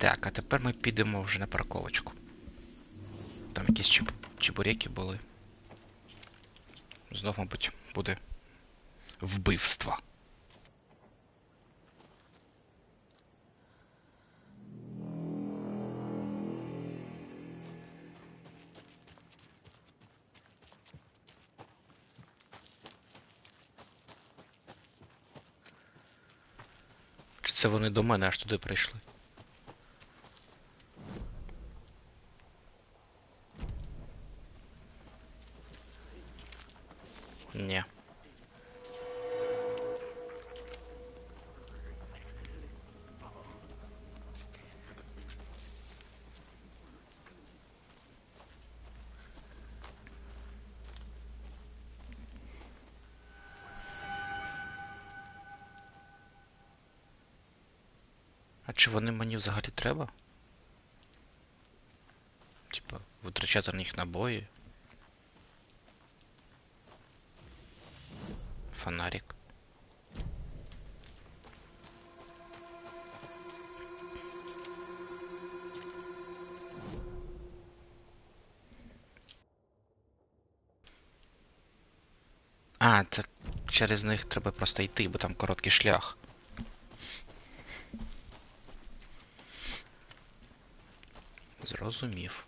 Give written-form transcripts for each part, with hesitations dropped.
Так, а тепер ми підемо вже на парковочку. Там якісь чебуреки були. Знов, мабуть, буде вбивство. Чи це вони до мене аж туди прийшли? Ні. А чи вони мені взагалі треба? Типа, витрачати на них набої? Фонарик. А, це через них треба просто йти, бо там короткий шлях. Зрозумів.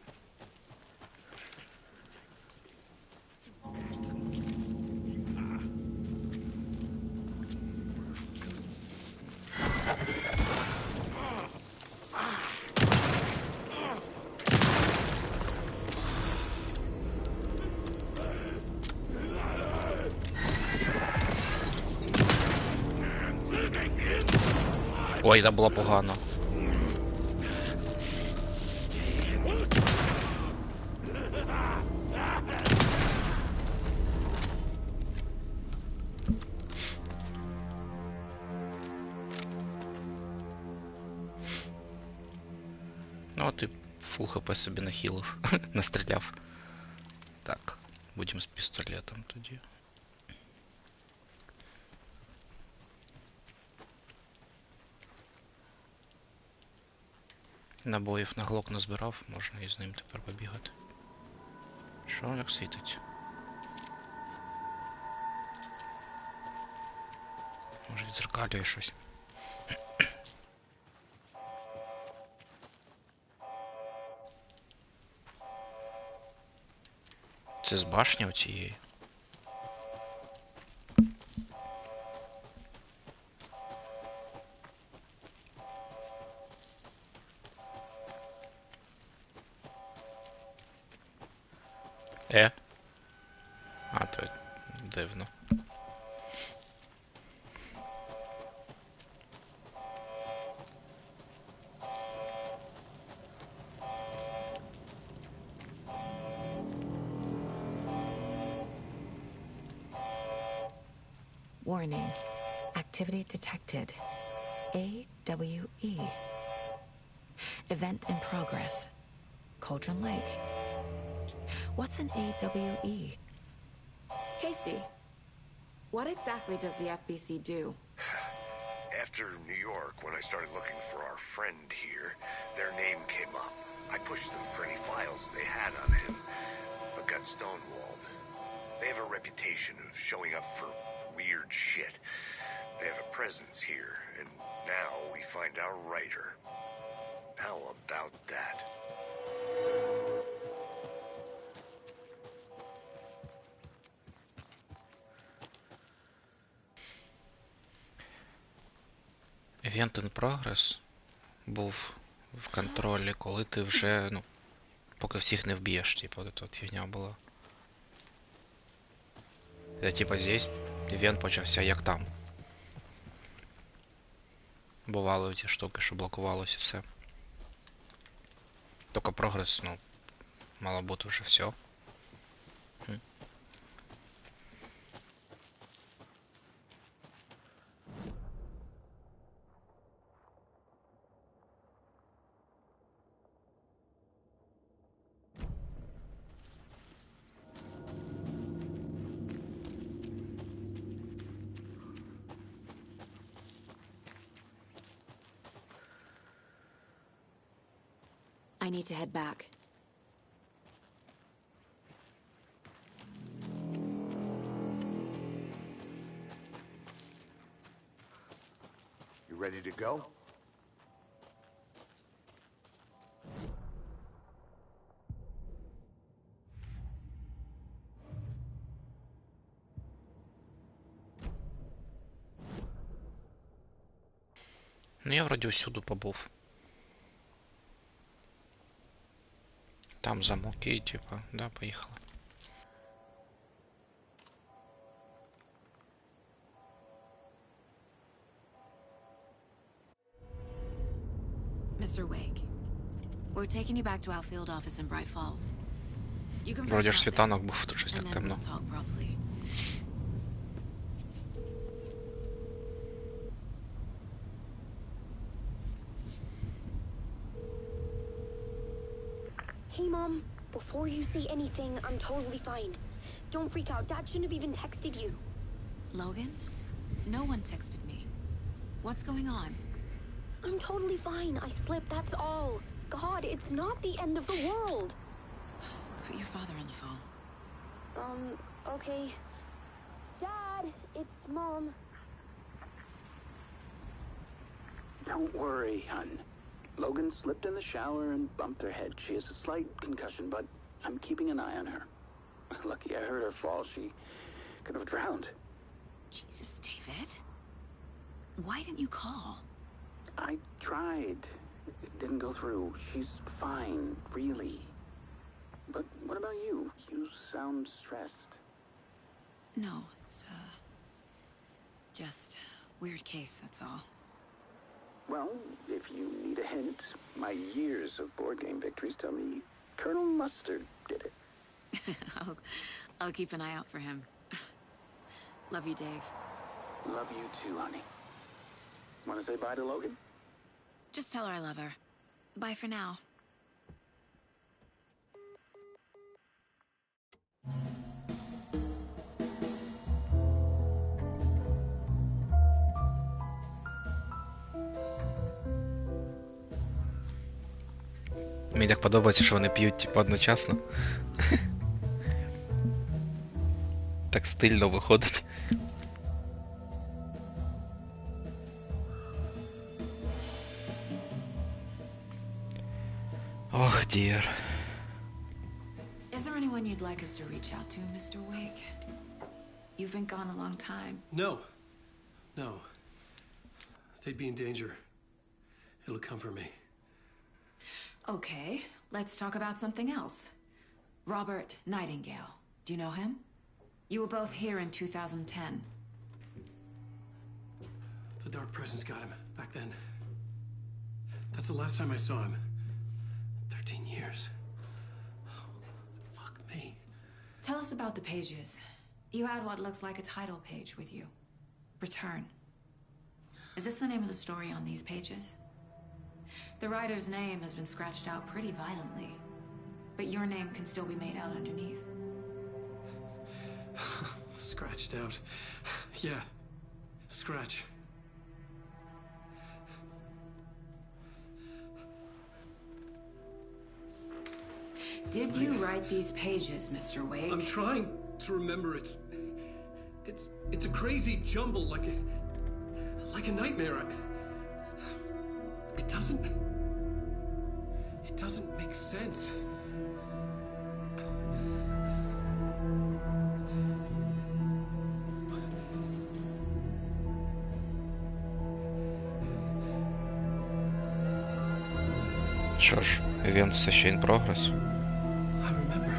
Ой, це було погано. Ну от і фул хп собі нахилив, настріляв. Так, будемо з пістолетом тоді. Набоїв на глок назбирав, можна і з ним тепер побігати. Що як світить? Може відзеркалює щось. Це з башні оцієї? А, то дивно. Warning. Activity detected. AWE. Event in progress. Cauldron Lake. What's an AWE? Casey, what exactly does the FBC do? After New York, when I started looking for our friend here, their name came up. I pushed them for any files they had on him, but got stonewalled. They have a reputation of showing up for weird shit. They have a presence here, and now we find our writer. How about that? Event in Progress був в контролі, коли ти вже, ну, поки всіх не вб'єш, типу, от фігня була. Це, типа, здесь івент почався як там. Бували ті штуки, що блокувалось і все. Тільки прогрес, ну, мало бути вже все. I need to head back. You ready to go? Ну я вроді усюди побув. Там замки, типа, да, поїхали. Mr. Wake, we're taking you back to our field office in Bright Falls. You can Вроді freshen ж up there, світанок був, тут щось and так then темно. we'll talk properly. Hey, Mom. Before you say anything, I'm totally fine. Don't freak out. Dad shouldn't have even texted you. Logan? No one texted me. What's going on? I'm totally fine. I slipped, that's all. God, it's not the end of the world. Put your father on the phone. Okay. Dad, it's Mom. Don't worry, hun. Logan slipped in the shower and bumped her head. She has a slight concussion, but I'm keeping an eye on her. Lucky I heard her fall. She could have drowned. Jesus, David. Why didn't you call? I tried. It didn't go through. She's fine, really. But what about you? You sound stressed. No, it's, just weird case, that's all. Well, if you need a hint, my years of board game victories tell me Colonel Mustard did it. I'll keep an eye out for him. Love you, Dave. Love you too, honey. Want to say bye to Logan? Just tell her I love her. Bye for now. Мені так подобається, що вони п'ють, типу, одночасно. Так стильно виходить. Ох, дір. Is there anyone you'd like us to reach out to, Mr. Wake? You've been gone a long time. No. No. They'd be in danger. It'll come for me. Okay, let's talk about something else. Robert Nightingale. Do you know him? You were both here in 2010. The Dark Presence got him back then. That's the last time I saw him. 13 years. Oh, fuck me. Tell us about the pages. You had what looks like a title page with you. Return. Is this the name of the story on these pages? The writer's name has been scratched out pretty violently, but your name can still be made out underneath. Scratched out. Yeah. Scratch. Did you write these pages, Mr. Wake? I'm trying to remember. It's a crazy jumble, like a nightmare. It doesn't make sense. Що ж, івент все ще in progress. I remember.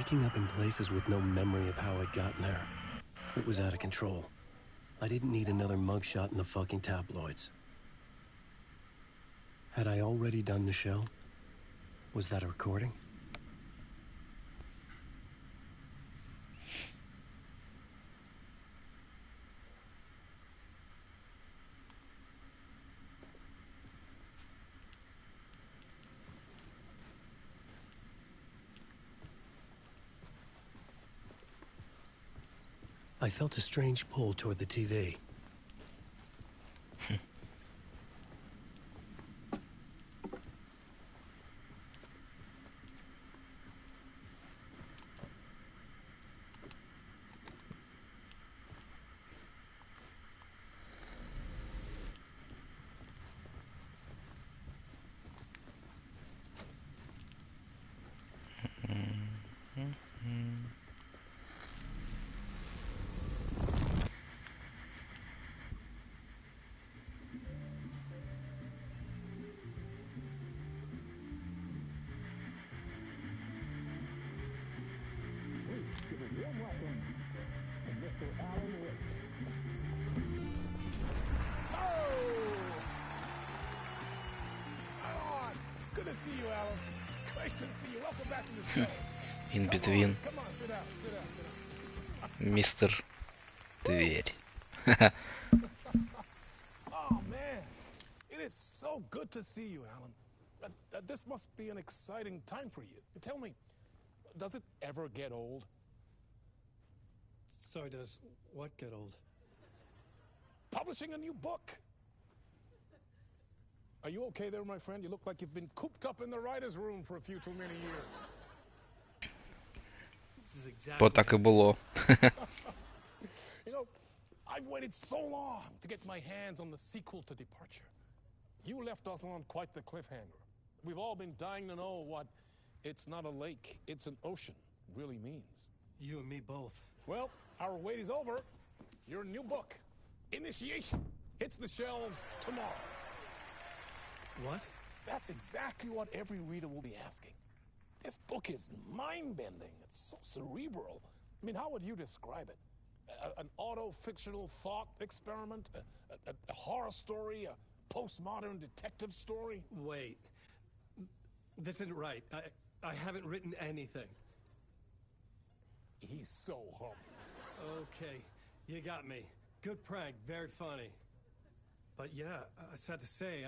waking up in places with no memory of how I'd gotten there. It was out of control. I didn't need another mugshot in the fucking tabloids. Had I already done the show? Was that a recording? I felt a strange pull toward the TV. Good to see you, Alan. Great to see you. Welcome back to the show. In between. Come on, sit down, sit down, sit down. Мистер Дверь. Oh, man. It is so good to see you, Alan. This must be an exciting time for you. Tell me, does it ever get old? Sorry, does what get old? Publishing a new book. Are you okay there, my friend? You look like you've been cooped up in the writer's room for a few too many years. This is exactly Бо так і було. You know, I've waited so long to get my hands on the sequel to Departure. You left us on quite the cliffhanger. We've all been dying to know what "it's not a lake, it's an ocean" really means. You and me both. Well, our wait is over. Your new book, Initiation, hits the shelves tomorrow. What? That's exactly what every reader will be asking. This book is mind-bending. It's so cerebral. I mean, how would you describe it? An auto-fictional thought experiment? A horror story? A postmodern detective story? Wait. This isn't right. I haven't written anything. He's so humble. Okay, you got me. Good prank, very funny. But yeah, sad to say,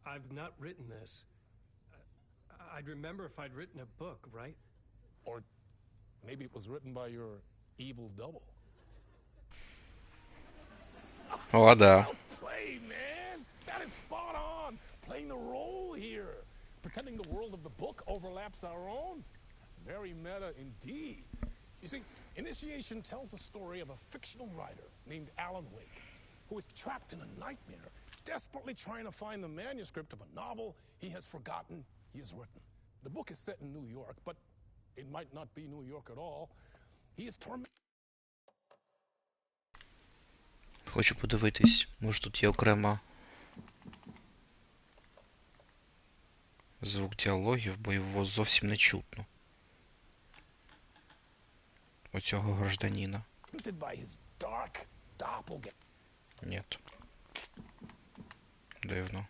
I've not written this. I'd remember if I'd written a book, right? Or maybe it was written by your evil double. О, да. Well played, man. That is spot on. Playing the role here. Pretending the world of the book overlaps our own. That's very meta indeed. You see, Initiation tells the story of a fictional writer named Alan Wake, who is trapped in a nightmare, desperately trying to find the manuscript of a novel he has forgotten he has written. The book is set in New York, but it might not be New York at all. He is tormented. Хочу подивитись. Може тут є окремо звук діалогів, бо його зовсім не чутно. Оцього гражданина. Нет. Дивно.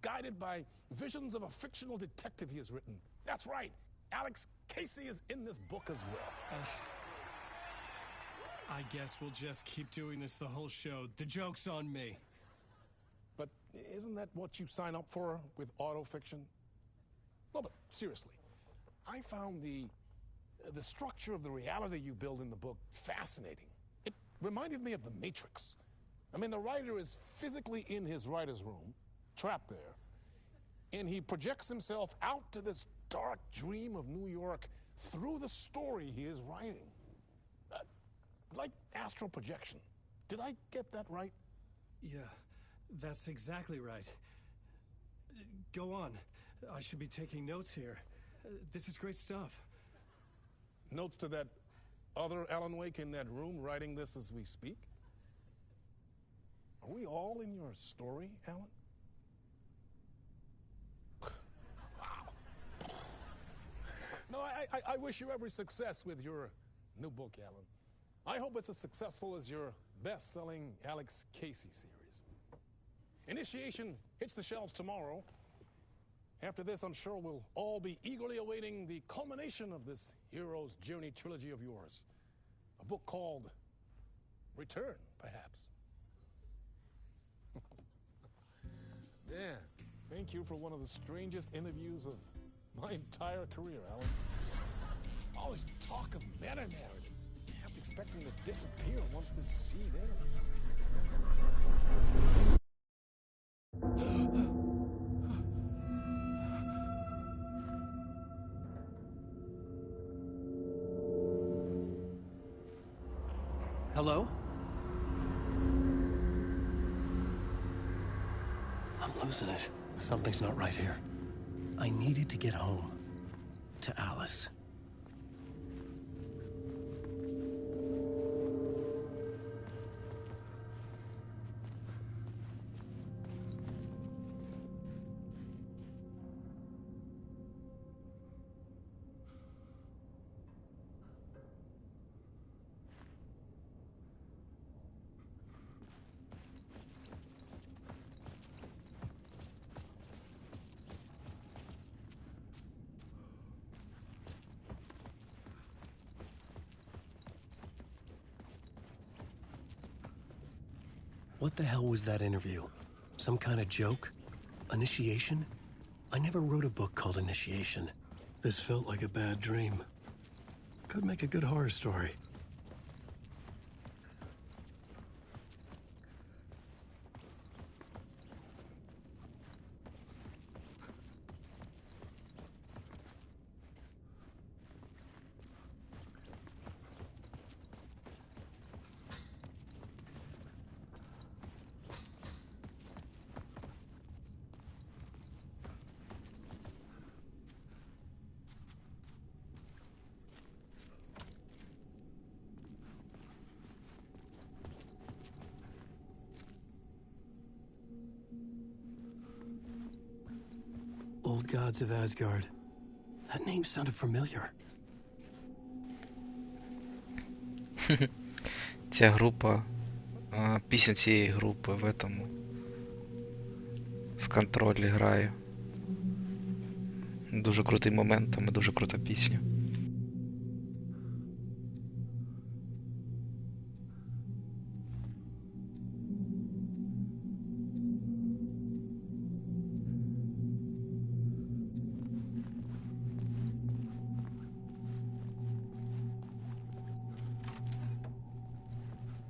Guided by visions of a fictional detective he has written. That's right. Alex Casey is in this book as well. I guess we'll just keep doing this the whole show. The joke's on me. But isn't that what you sign up for with autofiction? No, but seriously, I found the structure of the reality you build in the book fascinating. It reminded me of The Matrix. I mean, the writer is physically in his writer's room, trapped there, and he projects himself out to this dark dream of New York through the story he is writing. Like astral projection. Did I get that right? Yeah, that's exactly right. Go on. I should be taking notes here. This is great stuff. Notes to that other Alan Wake in that room writing this as we speak? Are we all in your story, Alan? I wish you every success with your new book, Alan. I hope it's as successful as your best-selling Alex Casey series. Initiation hits the shelves tomorrow. After this, I'm sure we'll all be eagerly awaiting the culmination of this hero's journey trilogy of yours. A book called Return, perhaps. Yeah, thank you for one of the strangest interviews of my entire career, Alan. All this talk of meta-narratives. I'm expecting to disappear once this seed ends. Hello? I'm losing it. Something's not right here. I needed to get home. To Alice. What the hell was that interview? Some kind of joke? Initiation? I never wrote a book called Initiation. This felt like a bad dream. Could make a good horror story. Old Gods of Asgard. That name sounded familiar. Ця група, пісня цієї групи в этому, в контролі грає. Дуже крутий момент, там і дуже крута пісня.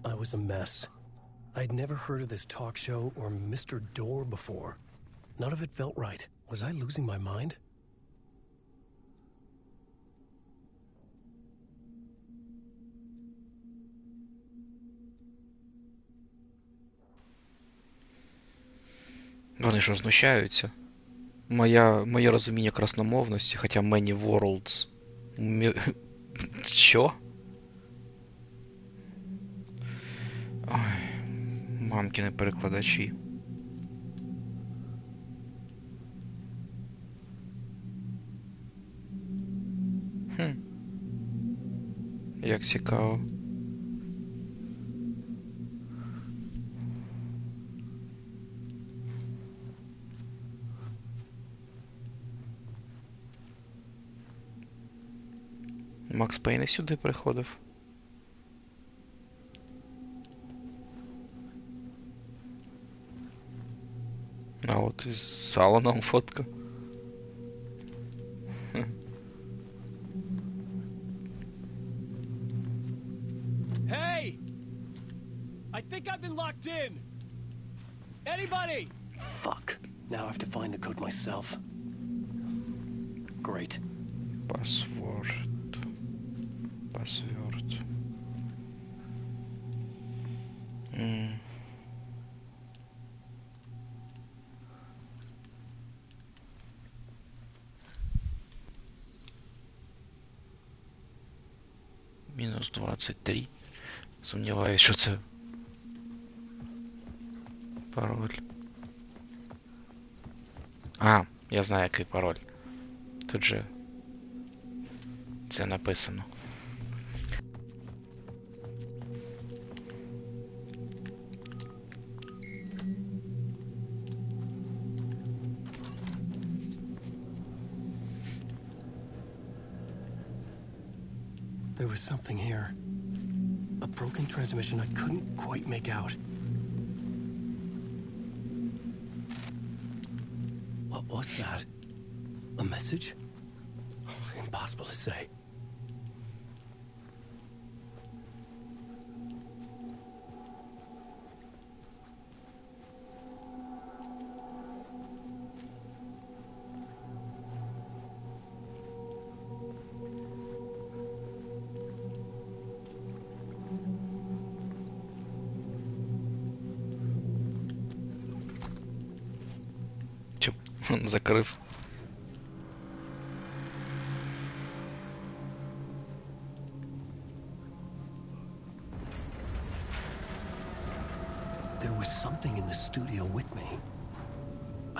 I was a mess. I'd never heard of this talk show or Mr. Door before. None of it felt right. Was I losing my mind? Вони що, знущаються? Моє розуміння красномовності, хоча many worlds. Що? Ой, мамкини перекладачі. Як цікаво. Макс Пейн і сюди приходив. А от із Аланом фотка. Hey! I think I've been locked in! Anybody? Fuck. Now I have to find the code myself. Great. Password. Мінус 23. Сумніваюсь, що це пароль. А, я знаю, який пароль. Тут же це написано. There was something here. A broken transmission I couldn't quite make out. What was that? A message? Impossible to say. Закрив. There was something in the studio with me.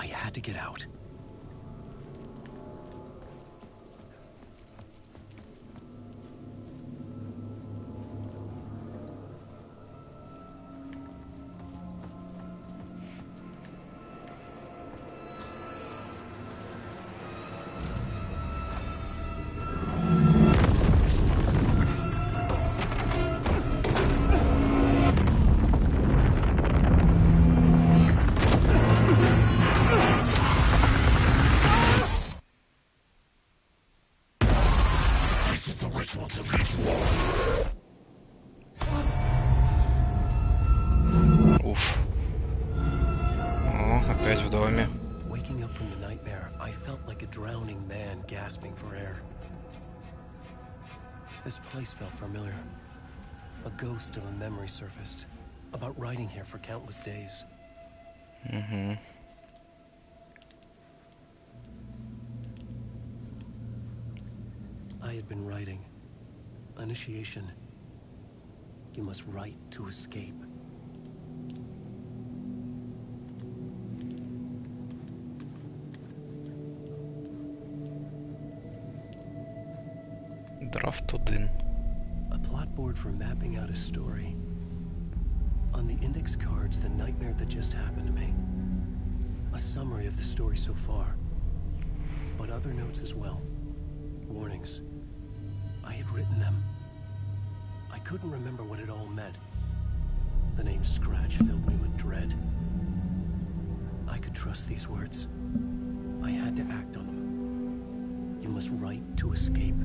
I had to get out. Уф. О, опять в доме. Waking up from the nightmare, I felt like a drowning man gasping for air. This place felt familiar. A ghost of a memory surfaced, about writing here for countless days. Mm-hmm. I had been writing. Initiation. You must write to escape. Драфт 1. A plotboard for mapping out a story. On the index cards, the nightmare that just happened to me. A summary of the story so far. But other notes as well. Warnings. I had written them. I couldn't remember what it all meant. The name Scratch filled me with dread. I could trust these words. I had to act on them. You must write to escape.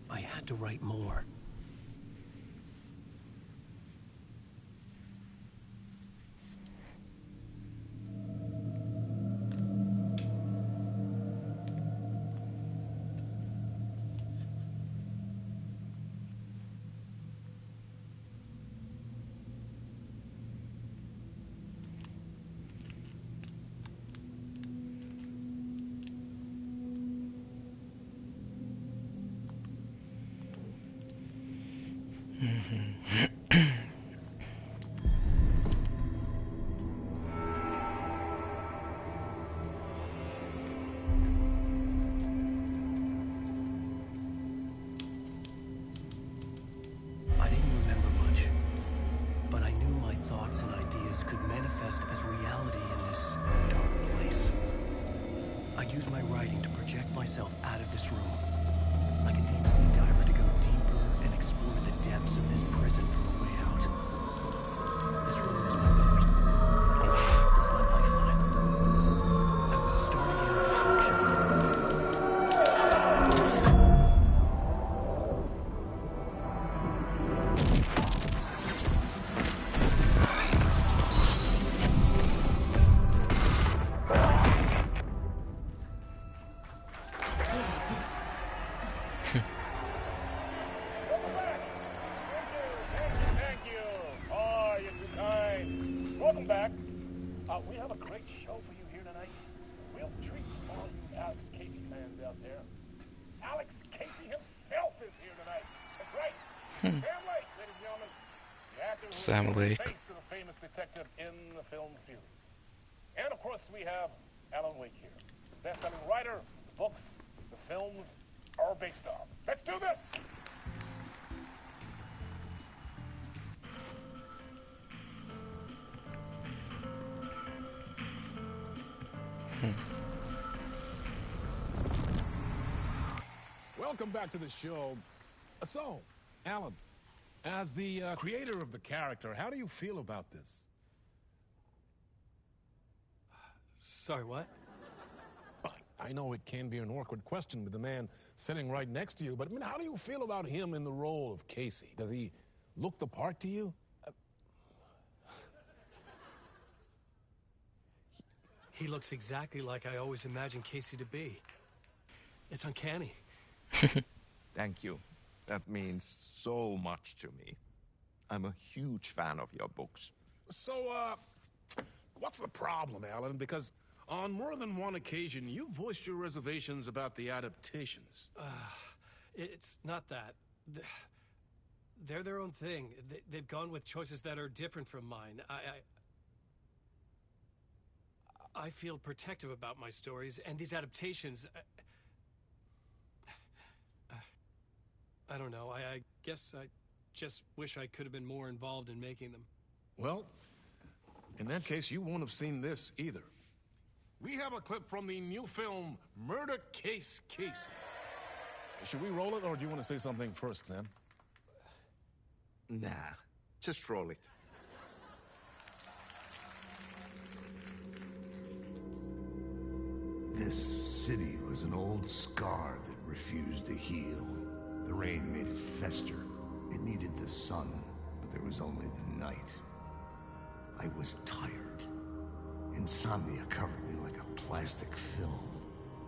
I had to write more. I didn't remember much, but I knew my thoughts and ideas could manifest as reality in this dark place. I'd use my writing to project myself out of this room, like a deep-sea diver to go deeper and explore the depths of this prison for a way out. This room was my boat. It was my lifeline. I would start again at the talk show. Sam Lake. Face of the famous detective in the film series. And of course we have Alan Wake here. Best-selling writer, the books, the films are based on. Let's do this! Welcome back to the show. So, Alan, as the creator of the character, how do you feel about this? Sorry, what? I know it can be an awkward question with the man sitting right next to you, but I mean, how do you feel about him in the role of Casey? Does he look the part to you? He looks exactly like I always imagined Casey to be. It's uncanny. Thank you. That means so much to me. I'm a huge fan of your books. So, what's the problem, Alan? Because on more than one occasion, you voiced your reservations about the adaptations. It's not that. They're their own thing. They've gone with choices that are different from mine. I feel protective about my stories, and these adaptations... I don't know. I guess I just wish I could have been more involved in making them. Well, in that case, you won't have seen this either. We have a clip from the new film, Murder Case Casey. Should we roll it, or do you want to say something first, Sam? Nah, just roll it. This city was an old scar that refused to heal. The rain made it fester. It needed the sun, but there was only the night. I was tired. Insomnia covered me like a plastic film.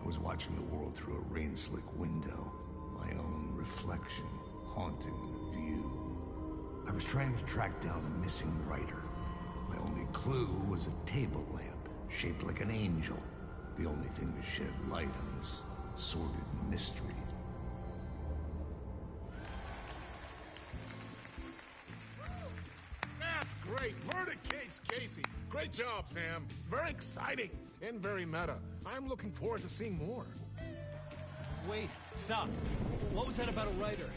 I was watching the world through a rain-slick window, my own reflection haunting the view. I was trying to track down a missing writer. My only clue was a table lamp, shaped like an angel. The only thing to shed light on this sordid mystery. That's great! Murder Case Casey! Great job, Sam. Very exciting and very meta. I'm looking forward to seeing more. Wait, stop. What was that about a writer?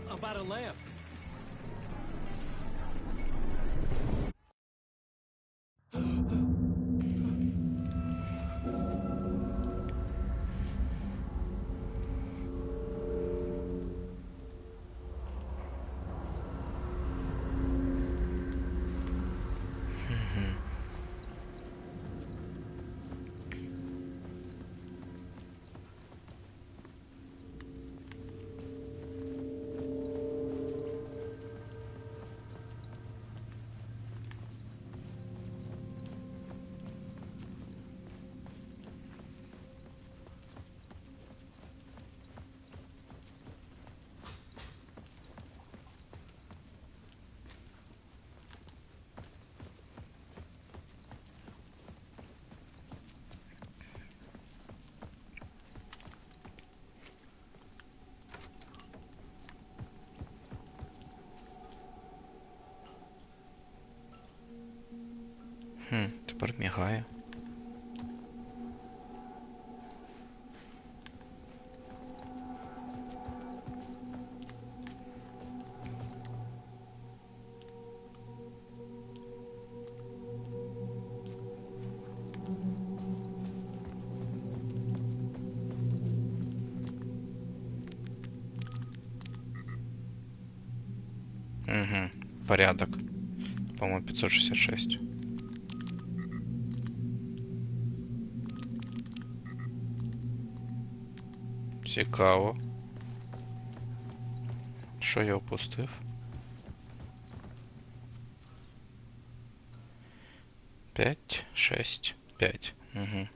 About a lamp? Тепер мігає. Угу. Порядок. По-моему, 566. Цікаво. Що я опустив? 5, 6, 5. Угу.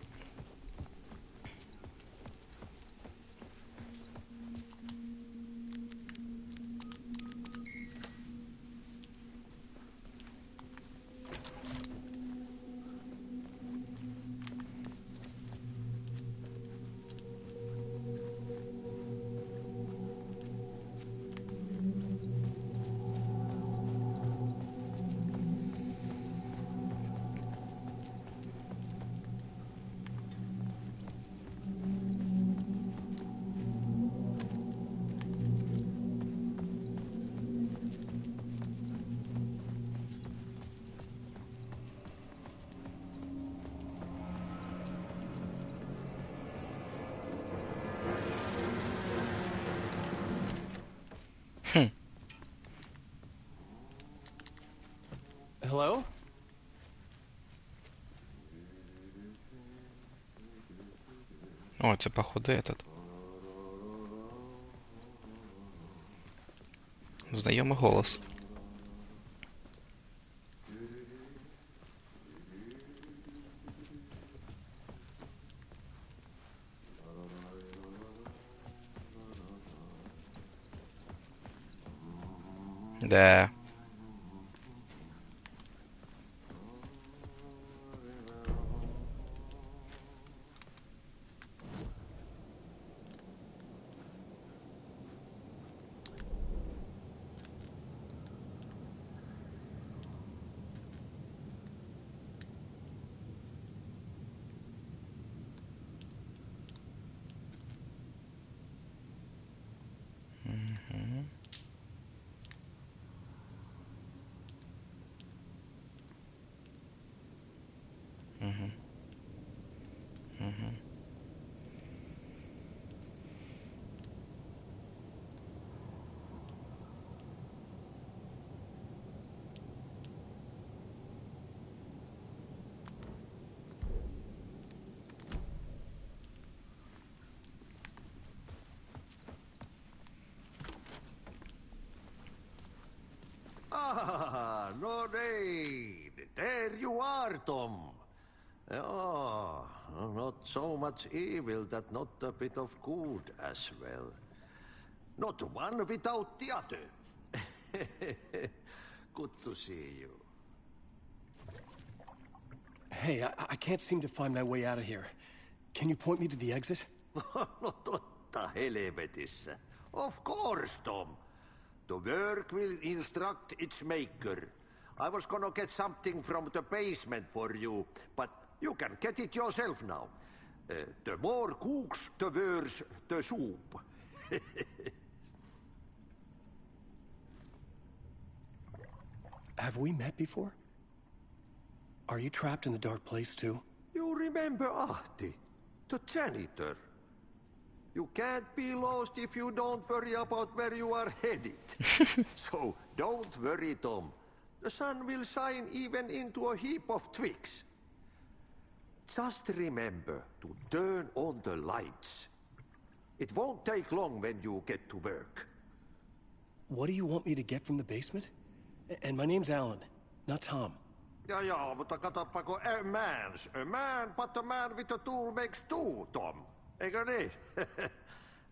Hello? О, це походу этот. Знайомий голос. Да. Мгм. Мгм. Мгм. Ah, no need. There you are, Tom. Oh, not so much evil that not a bit of good as well. Not one without the other. Good to see you. Hey, I can't seem to find my way out of here. Can you point me to the exit? No totta helvetissä. Of course, Tom. The work will instruct its maker. I was gonna get something from the basement for you, but you can get it yourself now. The more cooks, the worse the soup. Have we met before? Are you trapped in the dark place too? You remember Ahti, the janitor. You can't be lost if you don't worry about where you are headed. So don't worry, Tom. The sun will shine even into a heap of twigs. Just remember to turn on the lights. It won't take long when you get to work. What do you want me to get from the basement? And my name's Alan, not Tom. Ja, mutta katsopako a man, but a man with a tool makes two, Tom. Eikö niin?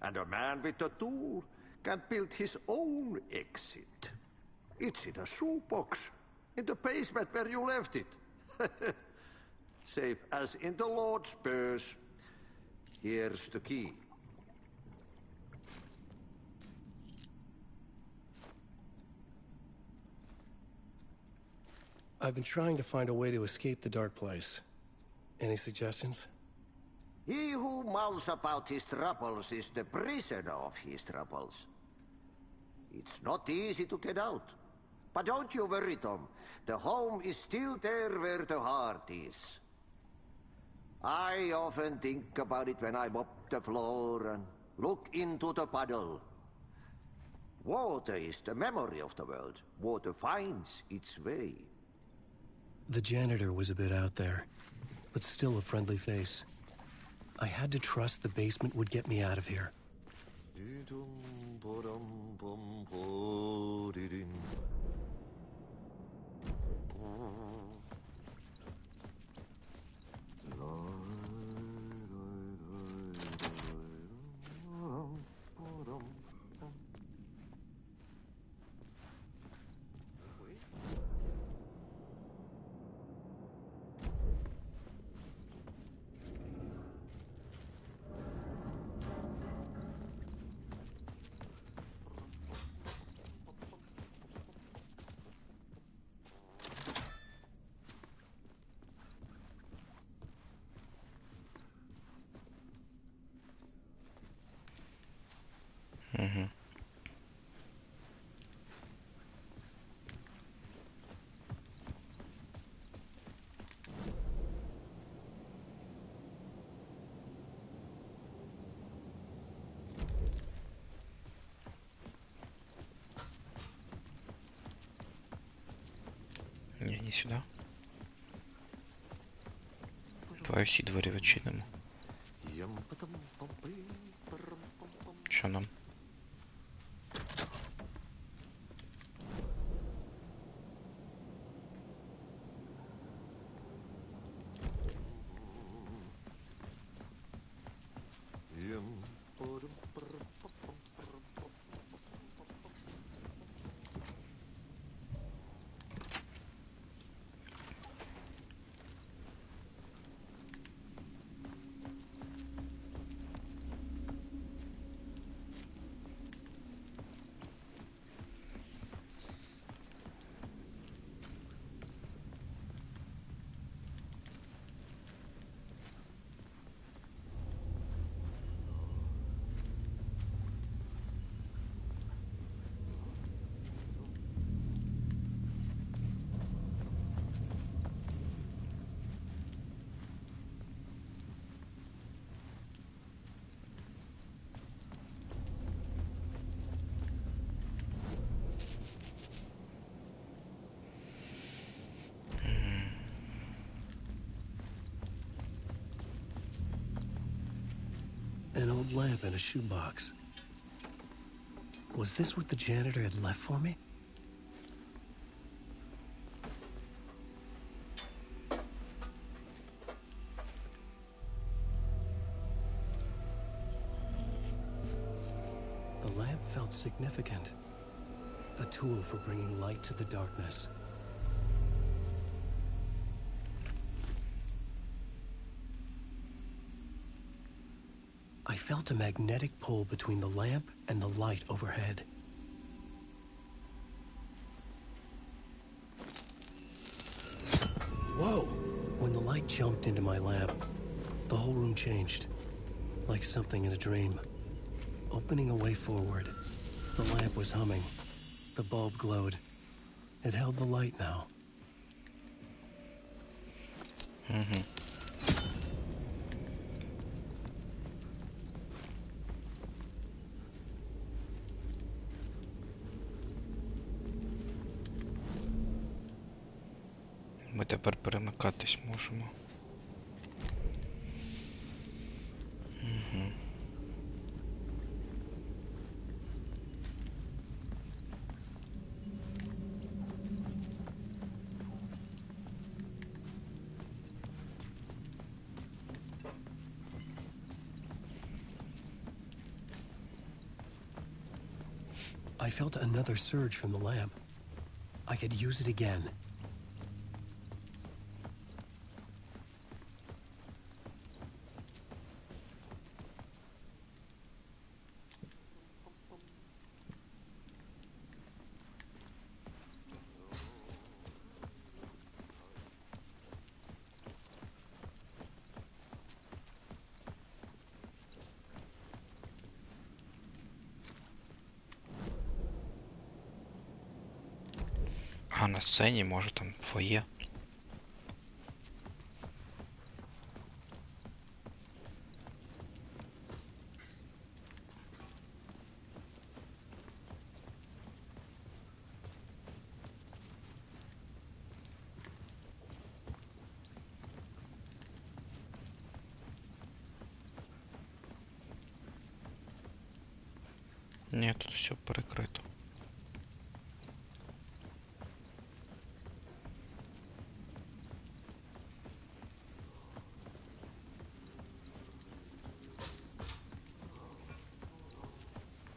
And a man with a tool can build his own exit. It's in a shoebox, in the basement where you left it. Safe as in the Lord's purse. Here's the key. I've been trying to find a way to escape the dark place. Any suggestions? He who mouths about his troubles is the prisoner of his troubles. It's not easy to get out. But don't you worry, Tom. The home is still there where the heart is. I often think about it when I mop the floor and look into the puddle. Water is the memory of the world. Water finds its way. The janitor was a bit out there, but still a friendly face. I had to trust the basement would get me out of here. сюди. Давай всі двері відчинимо. Що нам? An old lamp in a shoebox. Was this what the janitor had left for me? The lamp felt significant. A tool for bringing light to the darkness. I felt a magnetic pull between the lamp and the light overhead. Whoa! When the light jumped into my lamp, the whole room changed. Like something in a dream. Opening a way forward. The lamp was humming. The bulb glowed. It held the light now. Ми тепер перемикатись можемо. I felt another surge from the lamp. I could use it again. А на сцені, може там фоє. Ні, тут все перекрито.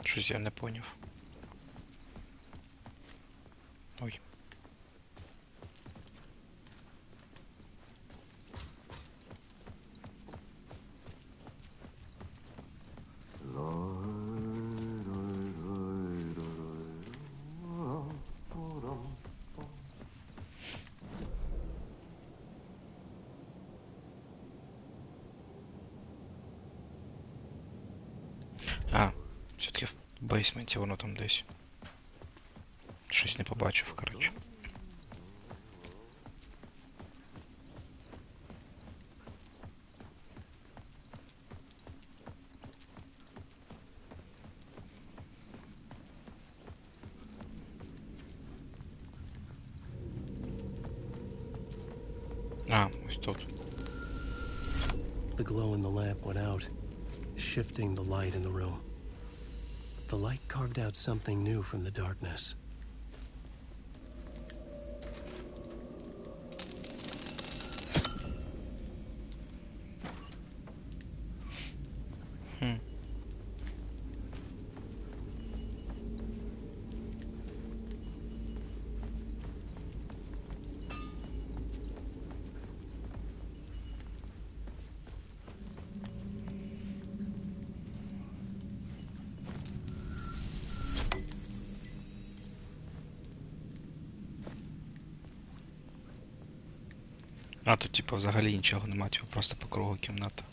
Щось я не поняв. Ой. А, все-таки в бейсменті воно там десь. Щось не побачив, коротше. тут. The glow in the lamp went out, shifting the light in the room. The light carved out something new from the darkness. А тут типу взагалі нічого нема, типу просто по кругу кімната.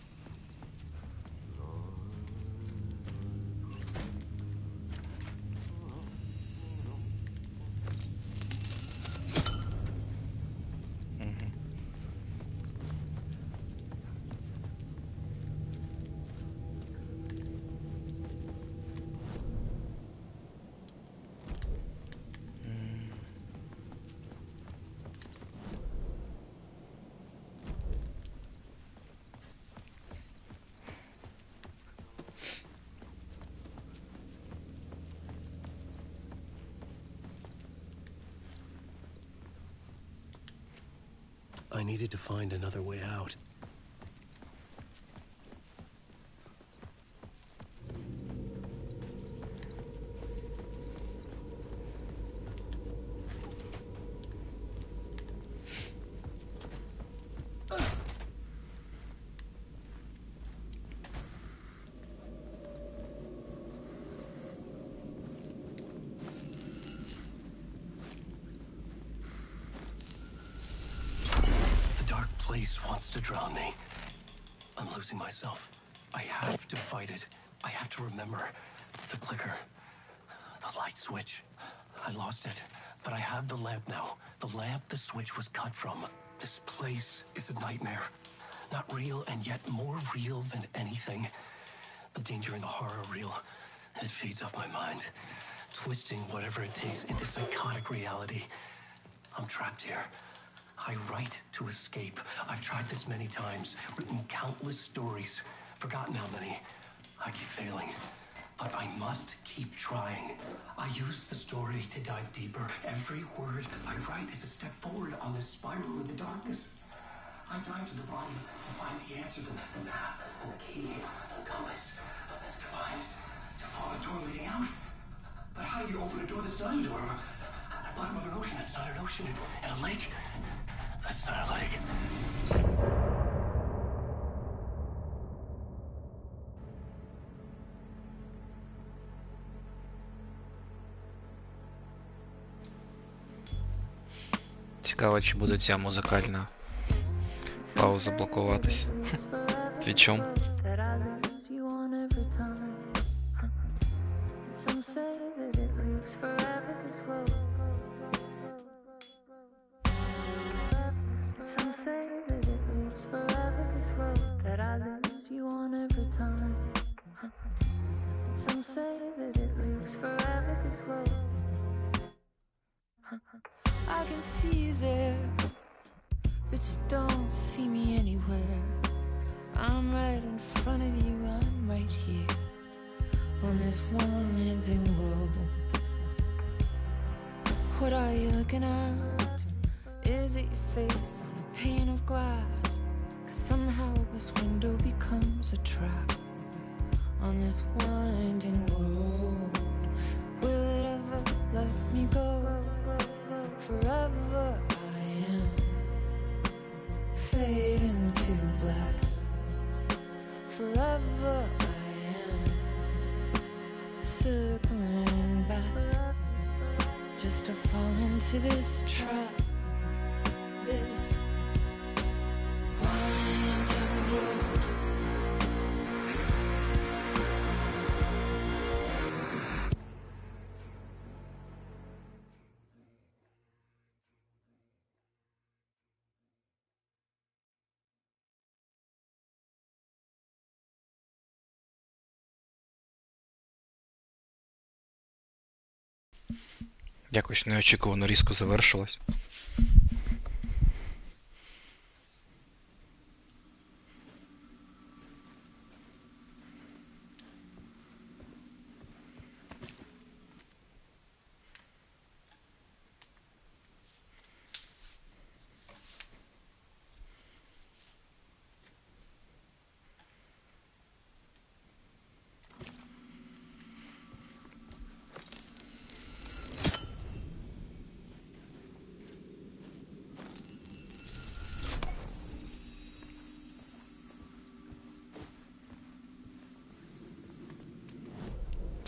I needed to find another way out. Place wants to drown me. I'm losing myself. I have to fight it. I have to remember the clicker, the light switch. I lost it, but I have the lamp now. The lamp the switch was cut from. This place is a nightmare. Not real, and yet more real than anything. The danger and the horror real. It feeds off my mind, twisting whatever it takes into psychotic reality. I'm trapped here. I write to escape. I've tried this many times, written countless stories, forgotten how many. I keep failing, but I must keep trying. I use the story to dive deeper. Every word I write is a step forward on this spiral in the darkness. I dive to the bottom to find the answer, the map, the key, the compass. It's combined to form a door leading out. But how do you open a door that's not a door? At the bottom of an ocean, that's not an ocean. And a lake, that's not a lake. Цікаво, чи буде ця музикальна пауза блокуватись твічом. I can see you there, but you don't see me anywhere. I'm right in front of you, I'm right here, on this long winding road. What are you looking at? Is it your face on a pane of glass? 'Cause somehow this window becomes a trap, on this winding road. Will it ever let me go? Forever I am fading to black. Forever I am circling back, just to fall into this trap, this winding road. Якось неочікувано різко завершилось.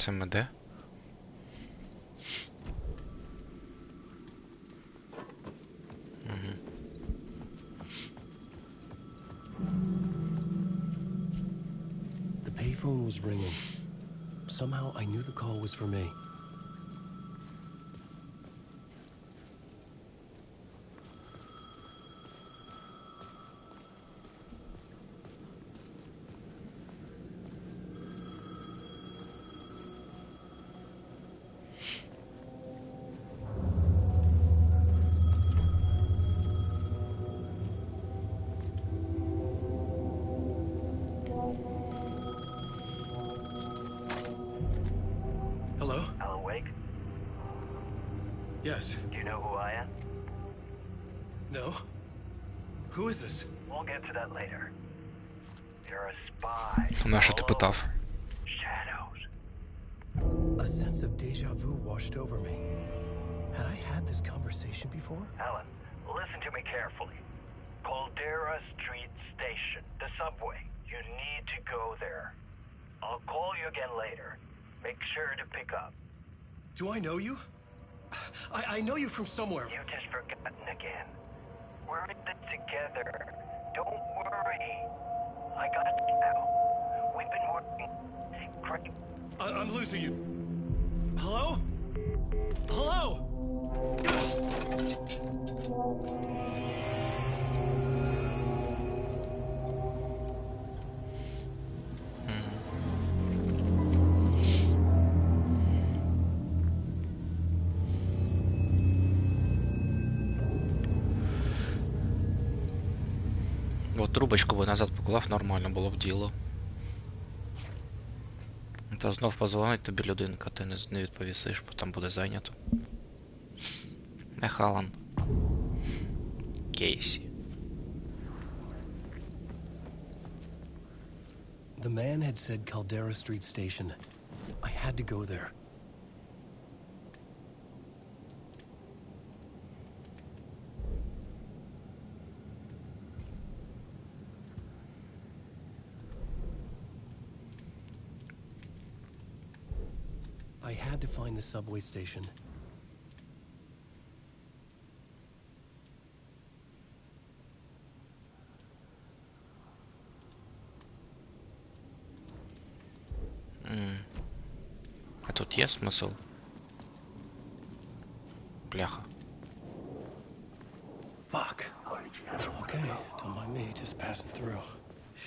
Це ми де? The payphone was ringing. Somehow I knew the call was for me. Hello? Alan Wake? Yes. Do you know who I am? No? Who is this? We'll get to that later. You're a spy. На що ти питав? Shadows. A sense of deja vu washed over me. Had I had this conversation before? Alan, listen to me carefully. Caldera Street Station, the subway. You need to go there. I'll call you again later. Make sure to pick up. Do I know you? I know you from somewhere. You've just forgotten again. We're in it together. Don't worry. I got you now. We've been working great. I'm losing you. Hello? Hello? От трубочку би назад поклав, нормально було б діло. Та знов позвонить тобі людинка, ти не відповісиш, бо там буде зайнято. Не Халан. Кейсі. The man had said Caldera Street Station. I had to go there. I had to find the subway station. А тут є смисл? Бляха. Fuck. Okay, don't mind me, just passing through.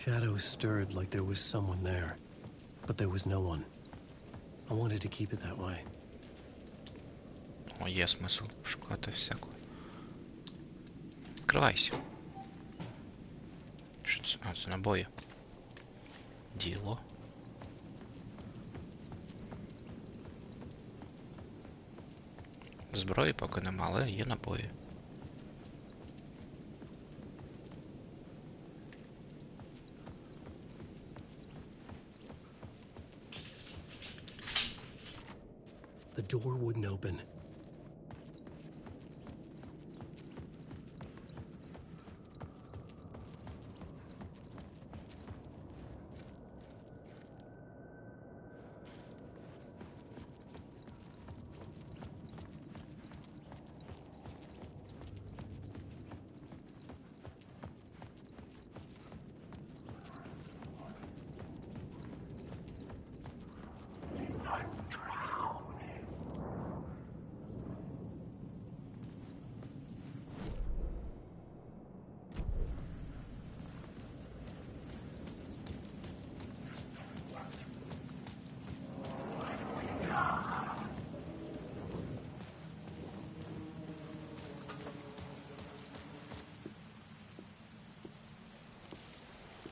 Shadows stirred like there was someone there, but there was no one. I wanted to keep it that way. О, є смисл шукати всяку. Відкривайся. Що це? А, це набої. Діло. Зброї поки нема, але є набої. The door wouldn't open.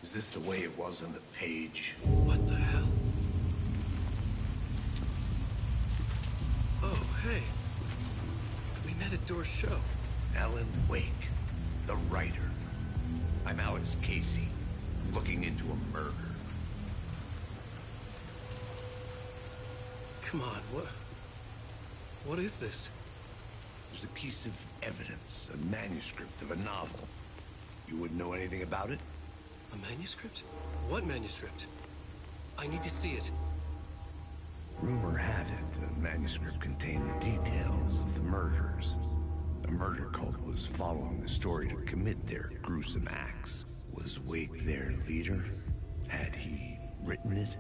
Is this the way it was on the page? What the hell? Oh, hey. We met at Door's show. Alan Wake, the writer. I'm Alex Casey, looking into a murder. Come on, what is this? There's a piece of evidence, a manuscript of a novel. You wouldn't know anything about it? A manuscript? What manuscript? I need to see it. Rumor had it the manuscript contained the details of the murders. A murder cult was following the story to commit their gruesome acts. Was Wake their leader? Had he written it?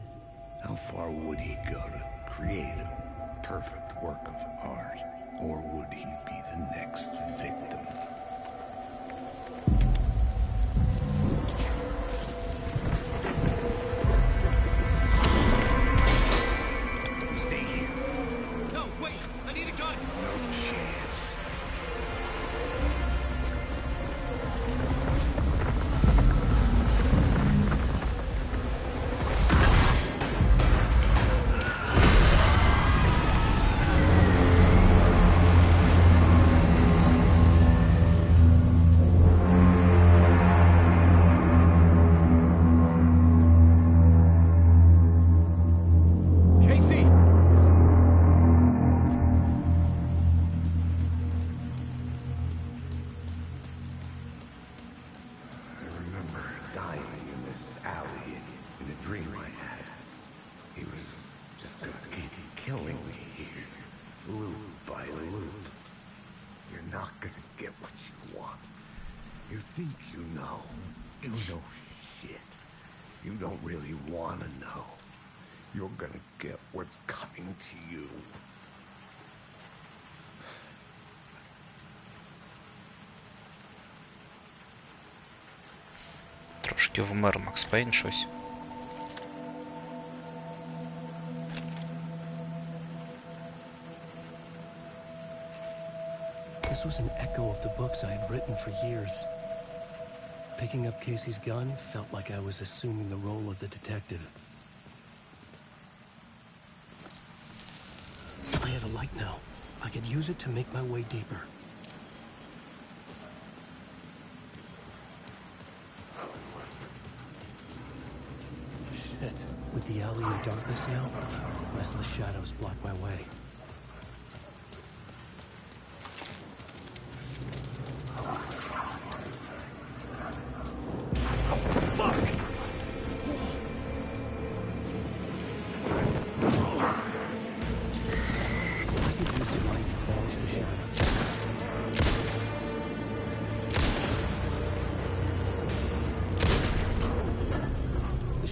How far would he go to create a perfect work of art? Or would he be the next victim? Stay here. No, wait! I need a gun! No chance. Casey! I remember dying in this alley in a dream I had. He was just gonna keep killing me here, loop by loop. You're not gonna get what you want. You think you know. You know shit. You don't really wanna know. You're gonna get what's coming to you. Трошки вмер Макс Пейн щось. This was an echo of the books I had written for years. Picking up Casey's gun felt like I was assuming the role of the detective. I had a light now. I could use it to make my way deeper. Shit. With the alley in darkness now, restless shadows block my way.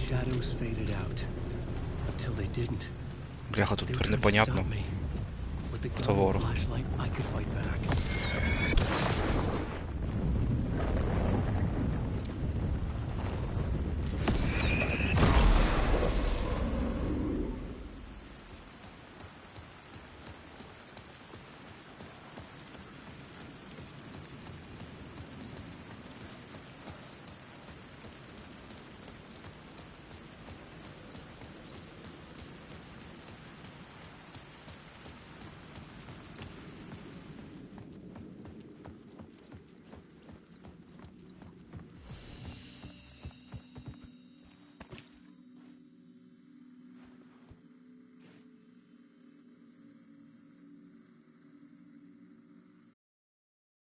Shadows faded out until they didn't. Бляха, тут тепер непонятно, хто ворог. Flashlight, I could fight back.